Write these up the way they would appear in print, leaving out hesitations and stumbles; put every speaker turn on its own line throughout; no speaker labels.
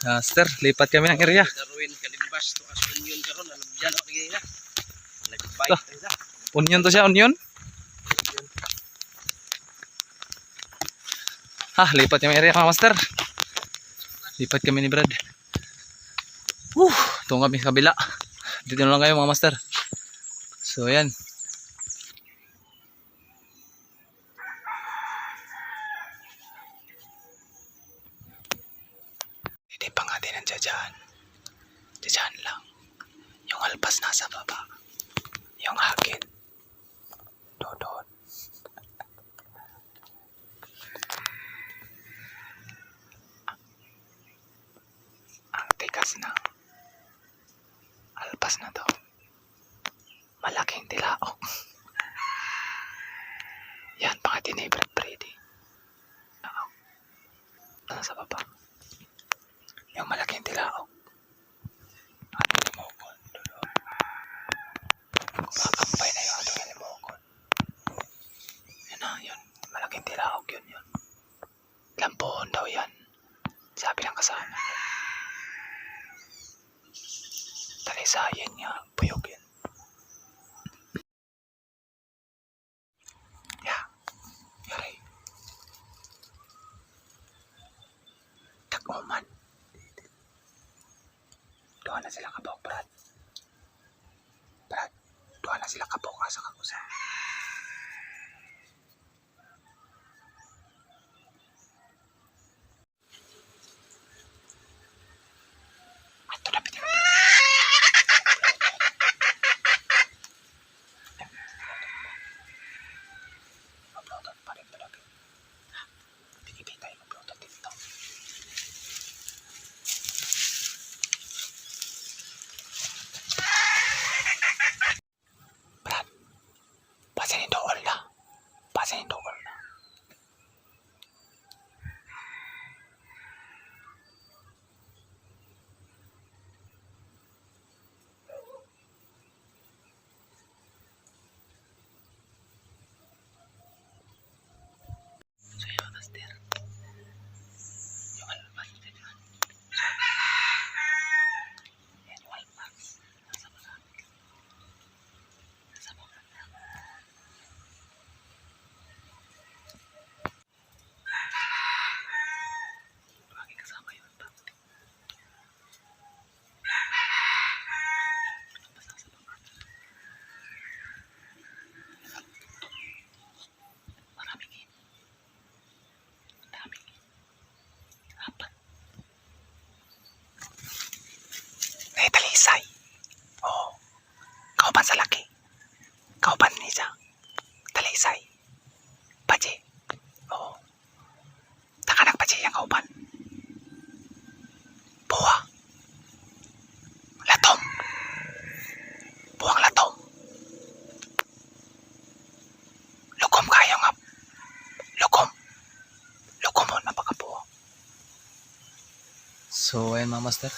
Master, lipat kami ng area.
Darwin kalimbas to as onion karon alam diyan ako gina. Nagbite ta.
Onion to siya, onion. Lipat kami area mga master. Lipat kami ni Brad. Ito kami sa kabila. Dito na lang kayo mga master. So ayan. Hindi pa nga din ang dyan. Dyan lang. Yung alpas nasa baba. Yung akin. Doon. Ang tikas ng alpas na to. Malaking tilaok. Yan, baka din ay Brad Brady. Nasa baba. Yung malaking tilaok. At limokon. Kumakampay na yung atong limokon. Yan na, yun. Malaking tilaok yun. Lampuhon daw yan. Sabi ng kasama. Talisayin niya. Puyog yan. Yari. Tag-uman. Doon na sila kabok, Brad. Doon na sila kabok sa kakusa. Ato na pitin. Mablotot pa rin talaga. Pinipin tayo mablotot dito. Pasin yung dool na. So yun, master. Yung alpas na dyan. Yan yung alpas. Nasa baba. Kasama yun. Maraming daming apat. Talisay. Kauban sa laki. Kauban niya. Talisay. Paje. Takanak paje yung kauban. Buwang latom. Lukom kayo nga. Lukom mo, napakabuwang. So ayun mga master,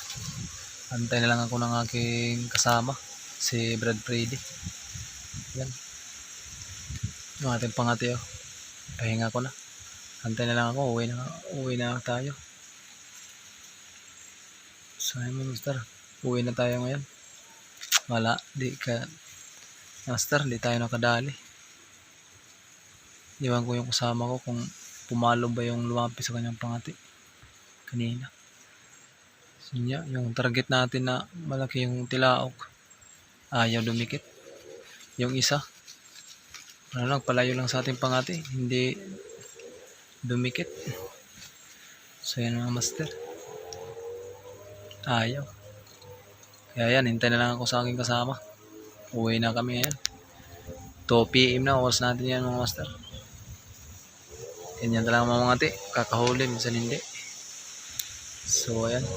antay na lang ako ng aking kasama, si Brad Brady. Yan. Yung ating pangati. Pahinga ko na. Antay na lang ako, uwi na tayo. So ayun mga master, uwi na tayo ngayon. Wala, master, di tayo nakadali. Iwan ko yung kasama ko kung pumalo ba yung lumapi sa kanyang pangati kanina. So yung target natin na malaki yung tilaok, ayaw dumikit. Yung isa, palayo lang sa ating pangati, hindi dumikit. So yan mga master, ayaw. Kaya yan, hintay na lang ako sa aking kasama. Uwi na kami ngayon. 2 PM na, oras natin yan mga master. Ganyan talaga mga ngati, kakahuli, minsan hindi. So ayan.